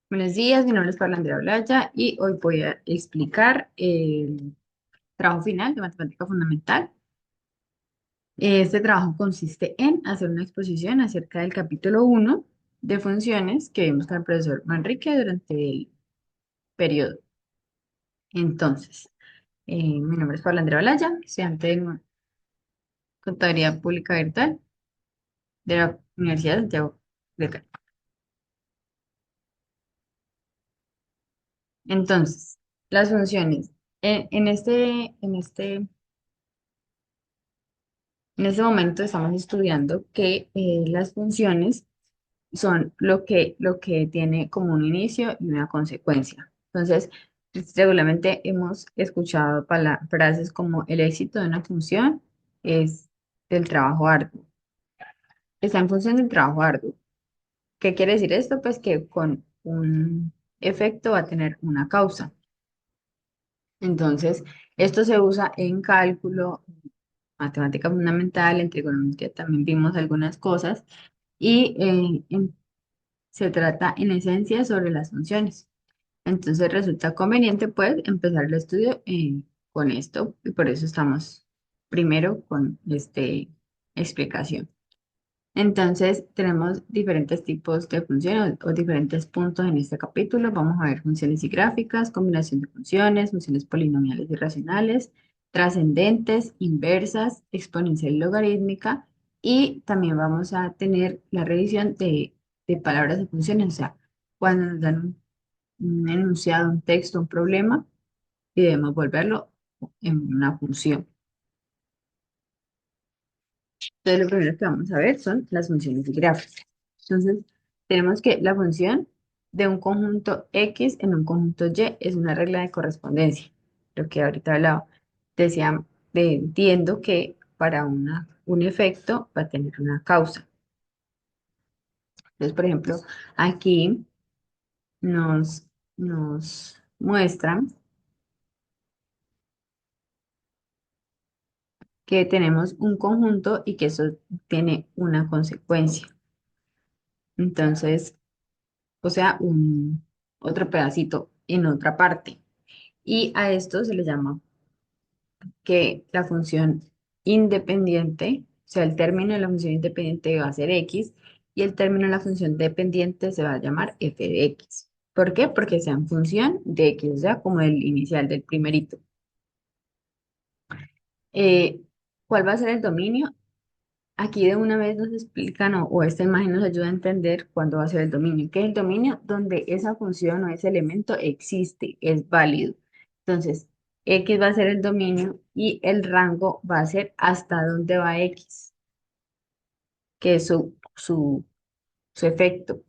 Buenos días, mi nombre es Paula Andrea Olaya y hoy voy a explicar el trabajo final de matemática fundamental. Este trabajo consiste en hacer una exposición acerca del capítulo uno de funciones que vimos con el profesor Manrique durante el periodo. Entonces, mi nombre es Paula Andrea Olaya, estudiante de Contaduría Pública Virtual de la Universidad de Santiago de Cali. Entonces, las funciones. En este momento estamos estudiando que las funciones son lo que tiene como un inicio y una consecuencia. Entonces, regularmente hemos escuchado frases como el éxito de una función es del trabajo arduo. Está en función del trabajo arduo. ¿Qué quiere decir esto? Pues que con un efecto va a tener una causa. Entonces, esto se usa en cálculo, matemática fundamental, en trigonometría también vimos algunas cosas y se trata en esencia sobre las funciones. Entonces resulta conveniente pues empezar el estudio con esto y por eso estamos primero con esta explicación. Entonces tenemos diferentes tipos de funciones o diferentes puntos en este capítulo. Vamos a ver funciones y gráficas, combinación de funciones, funciones polinomiales y racionales, trascendentes, inversas, exponencial y logarítmica y también vamos a tener la revisión de palabras de funciones, o sea, cuando nos dan un enunciado, un texto, un problema y debemos volverlo en una función. Entonces, lo primero que vamos a ver son las funciones de gráfica. Entonces, tenemos que la función de un conjunto X en un conjunto Y es una regla de correspondencia. Lo que ahorita hablaba, decía, entiendo que para un efecto va a tener una causa. Entonces, por ejemplo, aquí nos muestran que tenemos un conjunto y que eso tiene una consecuencia. Entonces, o sea, otro pedacito en otra parte. Y a esto se le llama que la función independiente, o sea, el término de la función independiente va a ser x y el término de la función dependiente se va a llamar f de x. ¿Por qué? Porque sea en función de x, o sea, como el inicial del primerito. Eh, ¿Cuál va a ser el dominio? Aquí de una vez nos explican o esta imagen nos ayuda a entender cuándo va a ser el dominio. ¿Qué es el dominio? Donde esa función o ese elemento existe, es válido. Entonces, X va a ser el dominio y el rango va a ser hasta dónde va X, que es su efecto.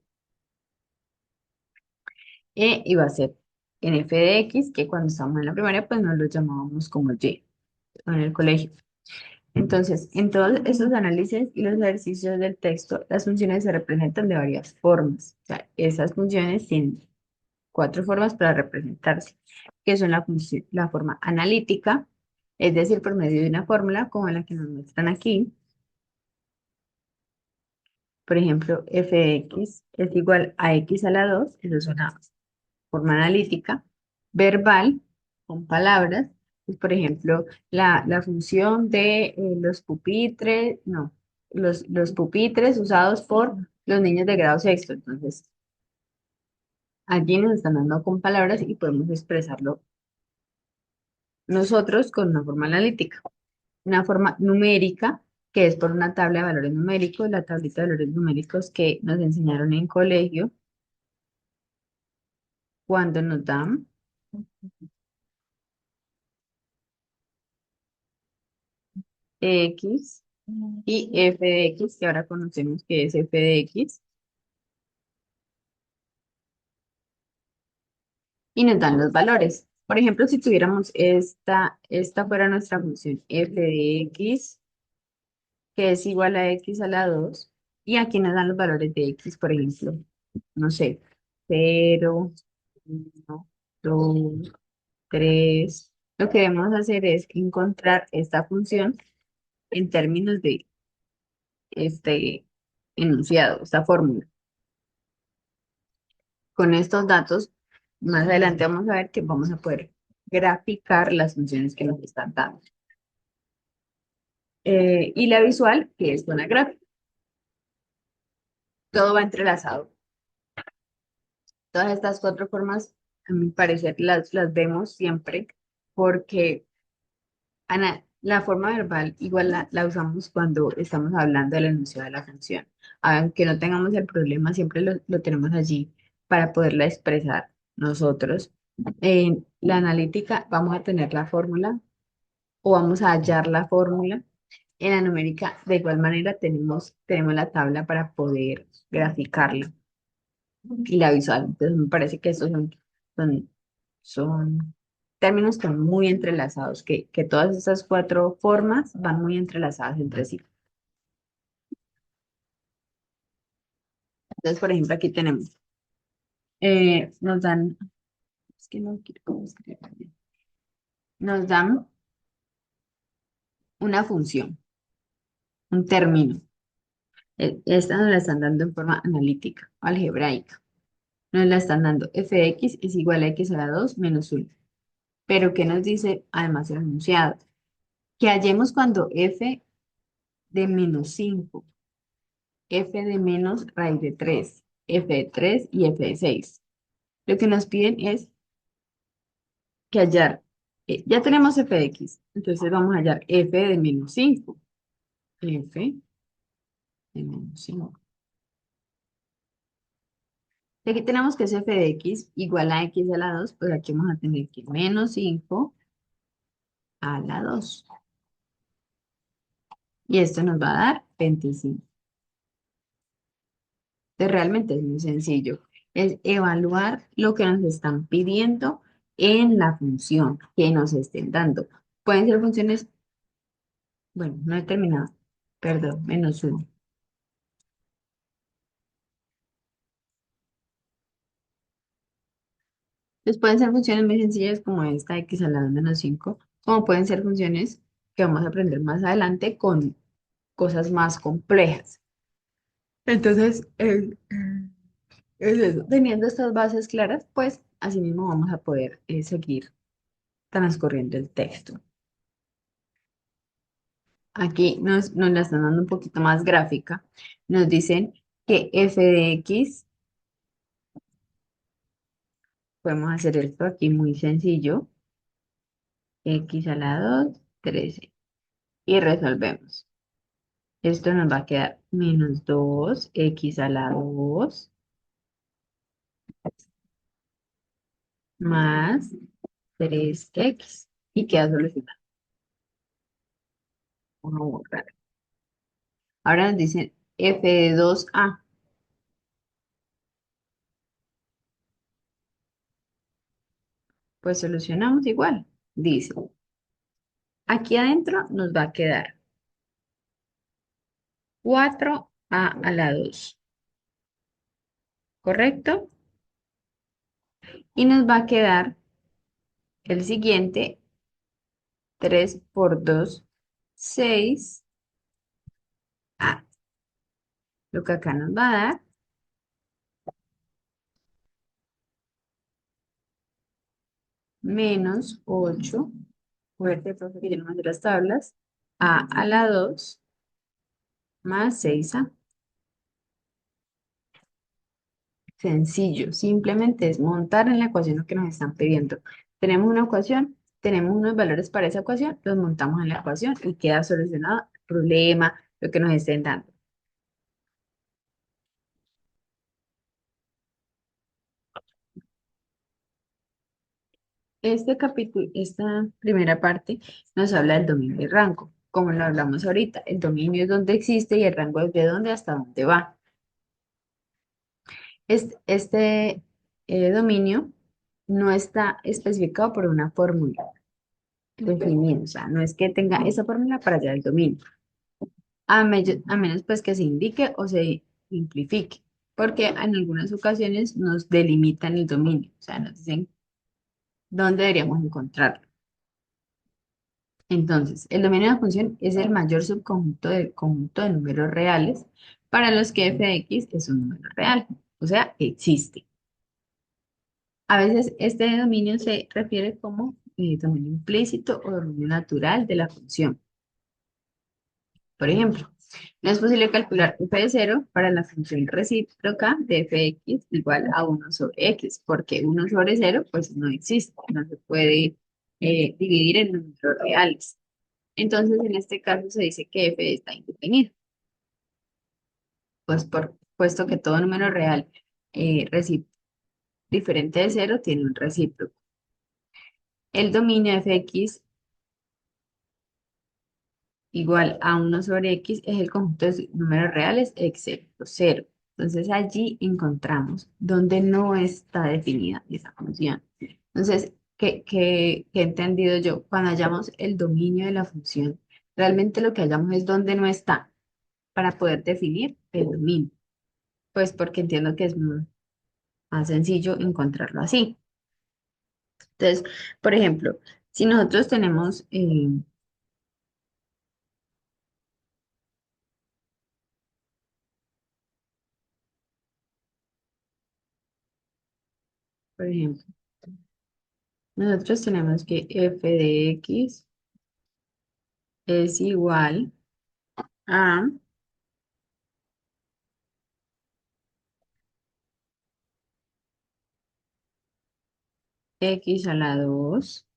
Y va a ser en f de X, que cuando estamos en la primaria, pues nos lo llamábamos como Y en el colegio. Entonces, en todos esos análisis y los ejercicios del texto, las funciones se representan de varias formas. O sea, esas funciones tienen cuatro formas para representarse, que son la forma analítica, es decir, por medio de una fórmula como la que nos muestran aquí. Por ejemplo, f de x es igual a x a la 2, eso es una forma analítica. Verbal, con palabras, pues, por ejemplo, la función de los pupitres, no, los pupitres usados por los niños de grado sexto. Entonces, allí nos están dando con palabras y podemos expresarlo nosotros con una forma analítica. Una forma numérica, que es por una tabla de valores numéricos, la tablita de valores numéricos que nos enseñaron en colegio cuando nos dan x y f de x, que ahora conocemos que es f de x, y nos dan los valores. Por ejemplo, si tuviéramos esta fuera nuestra función f de x, que es igual a x a la 2 y aquí nos dan los valores de x, por ejemplo, no sé, 0, 1, 2, 3. Lo que debemos hacer es encontrar esta función en términos de este enunciado, esta fórmula. Con estos datos, más adelante vamos a ver que vamos a poder graficar las funciones que nos están dando. Y la visual, que es una gráfica. Todo va entrelazado. Todas estas cuatro formas, a mi parecer, las vemos siempre porque Ana, la forma verbal igual la usamos cuando estamos hablando del enunciado de la función. Aunque no tengamos el problema, siempre lo tenemos allí para poderla expresar nosotros. En la analítica vamos a tener la fórmula o vamos a hallar la fórmula. En la numérica, de igual manera, tenemos la tabla para poder graficarla y la visual. Entonces, me parece que estos son, son términos que van muy entrelazados, que todas estas cuatro formas van muy entrelazadas entre sí. Entonces, por ejemplo, aquí tenemos, nos dan, es que no quiero cómo escribir bien. Nos dan una función, un término. Esta nos la están dando en forma analítica, algebraica. Nos la están dando f de x es igual a x a la 2 menos 1. Pero, ¿qué nos dice además el enunciado? Que hallemos cuando f de menos 5, f de menos raíz de 3, f de 3 y f de 6. Lo que nos piden es que hallar, ya tenemos f de x, entonces vamos a hallar f de menos 5, f de menos 5. Y aquí tenemos que es f de x igual a x a la 2, pues aquí vamos a tener que menos 5 a la 2. Y esto nos va a dar 25. Entonces, realmente es muy sencillo. Es evaluar lo que nos están pidiendo en la función que nos estén dando. Pueden ser funciones, bueno, no he terminado, perdón, menos uno. Entonces pueden ser funciones muy sencillas como esta x a la 2 menos 5, como pueden ser funciones que vamos a aprender más adelante con cosas más complejas. Entonces, es eso. Teniendo estas bases claras, pues así mismo vamos a poder seguir transcurriendo el texto. Aquí nos la están dando un poquito más gráfica. Nos dicen que f de x, podemos hacer esto aquí muy sencillo, x a la 2 13, y resolvemos. Esto nos va a quedar menos 2 x a la 2 más 3x, y queda solucionado. Vamos a borrar. Ahora nos dicen f de 2a. Pues solucionamos igual. Dice, aquí adentro nos va a quedar 4a a la 2, ¿correcto? Y nos va a quedar el siguiente, 3 por 2 6 a. Lo que acá nos va a dar menos 8, fuerte, profe, que yo no me sé las tablas, a la 2 más 6a. Sencillo, simplemente es montar en la ecuación lo que nos están pidiendo. Tenemos una ecuación, tenemos unos valores para esa ecuación, los montamos en la ecuación y queda solucionado el problema, lo que nos estén dando. Este capítulo, esta primera parte nos habla del dominio y rango. Como lo hablamos ahorita, el dominio es donde existe y el rango es de dónde hasta dónde va. Este dominio no está especificado por una fórmula definida, o sea, no es que tenga esa fórmula para hallar el dominio, a menos pues que se indique o se simplifique, porque en algunas ocasiones nos delimitan el dominio, o sea, nos dicen dónde deberíamos encontrarlo. Entonces, el dominio de la función es el mayor subconjunto del conjunto de números reales para los que f de x es un número real, o sea, existe. A veces este dominio se refiere como dominio implícito o dominio natural de la función. Por ejemplo, no es posible calcular f de cero para la función recíproca de fx igual a 1 sobre x, porque 1 sobre 0 pues no existe, no se puede dividir en números reales. Entonces, en este caso se dice que f está indefinido, pues puesto que todo número real diferente de cero tiene un recíproco. El dominio de fx igual a 1 sobre x es el conjunto de números reales excepto cero. Entonces allí encontramos donde no está definida esa función. Entonces, ¿qué he entendido yo? Cuando hallamos el dominio de la función, realmente lo que hallamos es donde no está para poder definir el dominio. Pues porque entiendo que es más sencillo encontrarlo así. Entonces, por ejemplo, si nosotros tenemos, por ejemplo, nosotros tenemos que f de x es igual a x a la 2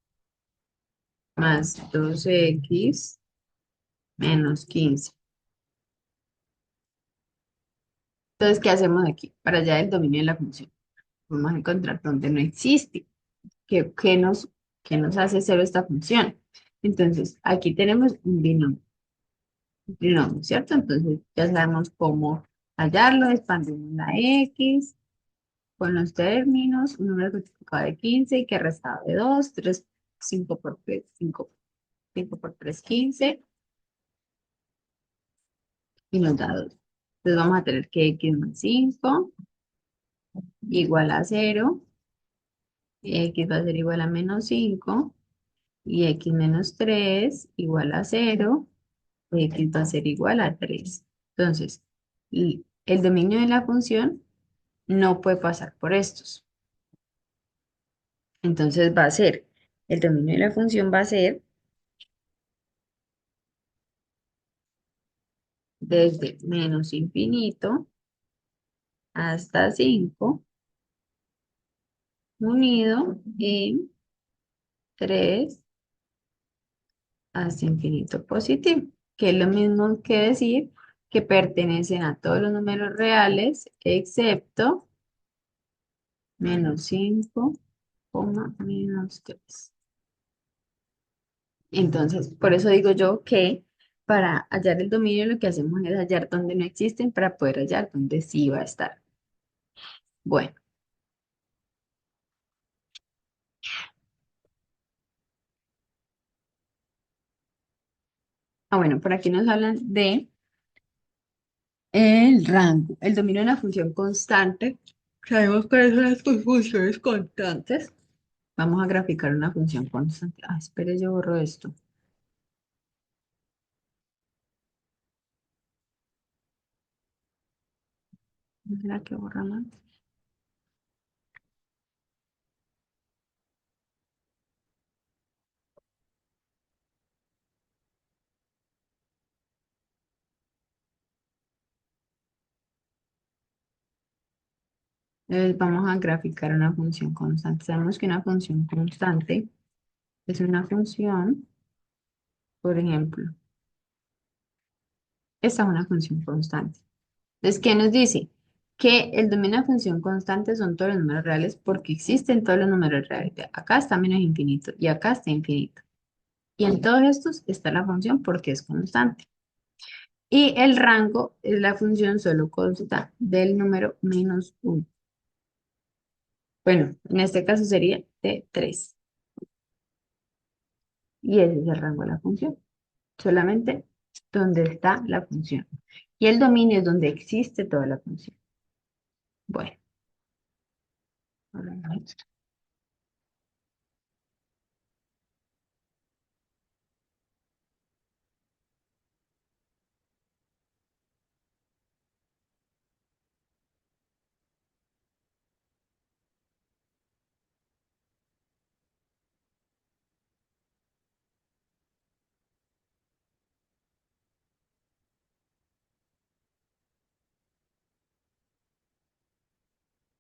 más 2x menos 15. Entonces, ¿qué hacemos aquí? Para allá del dominio de la función. Vamos a encontrar donde no existe. ¿Qué nos hace cero esta función? Entonces, aquí tenemos un binomio, ¿cierto? Entonces, ya sabemos cómo hallarlo. Expandimos la x con los términos, un número multiplicado de 15 y que restado de 2 3 5 por 3 5 por 3 15 y nos da 2. Entonces vamos a tener que x más 5 igual a 0, x va a ser igual a menos 5 y x menos 3 igual a 0, x va a ser igual a 3. Entonces, el dominio de la función no puede pasar por estos. Entonces va a ser, el dominio de la función va a ser desde menos infinito hasta 5 unido en 3 hasta infinito positivo, que es lo mismo que decir que pertenecen a todos los números reales excepto menos 5, menos 3. Entonces, por eso digo yo que para hallar el dominio lo que hacemos es hallar donde no existen para poder hallar donde sí va a estar. Bueno, bueno, por aquí nos hablan de el rango, el dominio de una función constante. Sabemos cuáles son las funciones constantes. Vamos a graficar una función constante. Ah, espere, yo borro esto. ¿No será que borra más? Vamos a graficar una función constante. Sabemos que una función constante es una función, por ejemplo, esta es una función constante. Entonces, ¿qué nos dice? Que el dominio de una función constante son todos los números reales porque existen todos los números reales. Vea, acá está menos infinito y acá está infinito. Y en todos estos está la función porque es constante. Y el rango es la función solo consta del número menos uno. Bueno, en este caso sería de 3. Y ese es el rango de la función. Solamente donde está la función. Y el dominio es donde existe toda la función. Bueno, ahora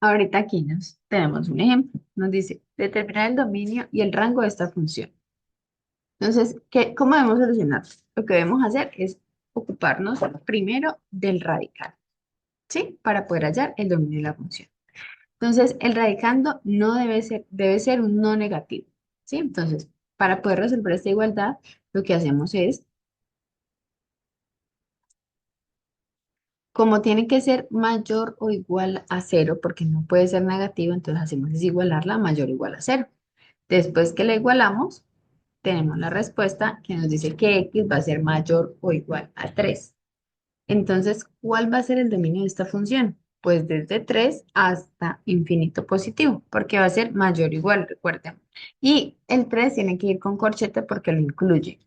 Ahorita aquí nos tenemos un ejemplo. Nos dice, determinar el dominio y el rango de esta función. Entonces, ¿cómo debemos solucionar? Lo que debemos hacer es ocuparnos primero del radical, ¿sí? Para poder hallar el dominio de la función. Entonces, el radicando no debe ser un no negativo, ¿sí? Entonces, para poder resolver esta igualdad, lo que hacemos es, como tiene que ser mayor o igual a cero, porque no puede ser negativo, entonces hacemos es igualarla a mayor o igual a cero. Después que la igualamos, tenemos la respuesta que nos dice que x va a ser mayor o igual a 3. Entonces, ¿cuál va a ser el dominio de esta función? Pues desde 3 hasta infinito positivo, porque va a ser mayor o igual, recuerden. Y el 3 tiene que ir con corchete porque lo incluye.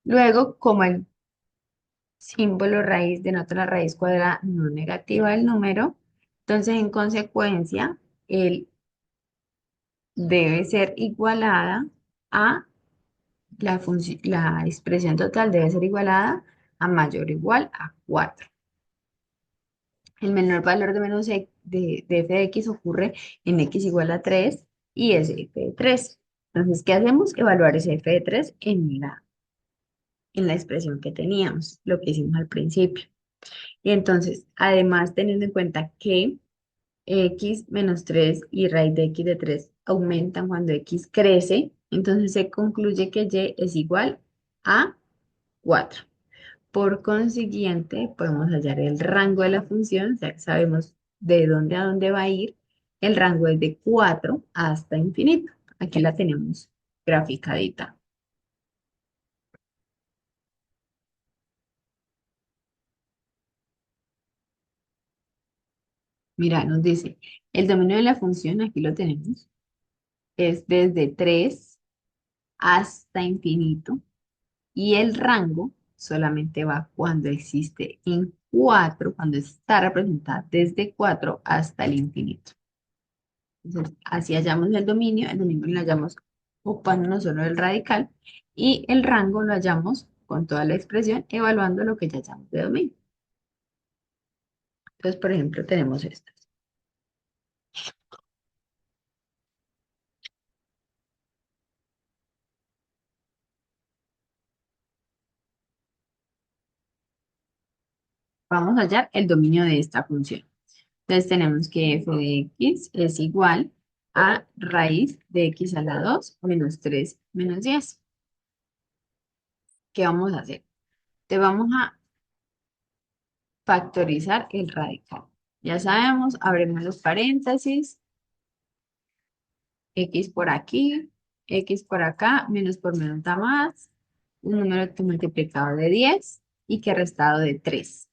Luego, como el símbolo raíz denota la raíz cuadrada no negativa del número, entonces en consecuencia, él debe ser igualada a la expresión total debe ser igualada a mayor o igual a 4. El menor valor de de f de x ocurre en x igual a 3 y es f de 3. Entonces, ¿qué hacemos? Evaluar ese f de 3 en la expresión que teníamos, lo que hicimos al principio. Y entonces, además, teniendo en cuenta que x menos 3 y raíz de x de 3 aumentan cuando x crece, entonces se concluye que y es igual a 4. Por consiguiente, podemos hallar el rango de la función, ya que sabemos de dónde a dónde va a ir. El rango es de 4 hasta infinito. Aquí la tenemos graficadita. Mira, nos dice, el dominio de la función, aquí lo tenemos, es desde 3 hasta infinito y el rango solamente va cuando existe en 4, cuando está representada desde 4 hasta el infinito. Entonces, así hallamos el dominio lo hallamos ocupándonos solo del radical y el rango lo hallamos con toda la expresión evaluando lo que ya hallamos de dominio. Entonces, por ejemplo, tenemos estas. Vamos a hallar el dominio de esta función. Entonces, tenemos que f de x es igual a raíz de x a la 2 menos 3 menos 10. ¿Qué vamos a hacer? Te vamos a factorizar el radical. Ya sabemos, abrimos los paréntesis, x por aquí, x por acá, menos por menos da más, un número que multiplicado de 10 y que restado de 3.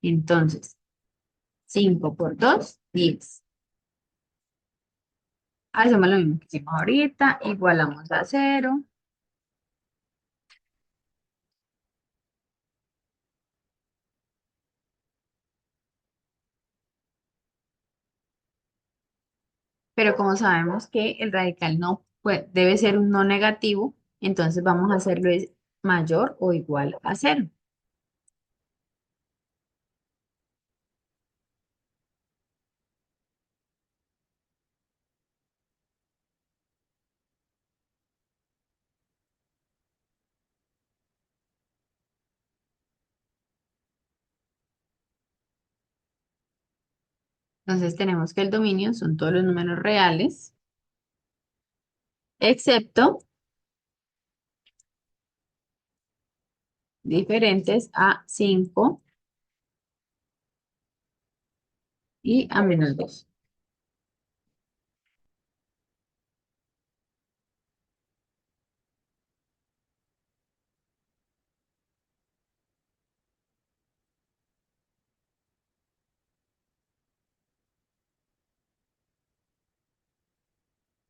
Entonces, 5 por 2, 10. Hacemos lo mismo que hicimos ahorita, igualamos a cero, pero como sabemos que el radical no debe ser un no negativo, entonces vamos a hacerlo es mayor o igual a cero. Entonces tenemos que el dominio son todos los números reales, excepto diferentes a 5 y a menos 2.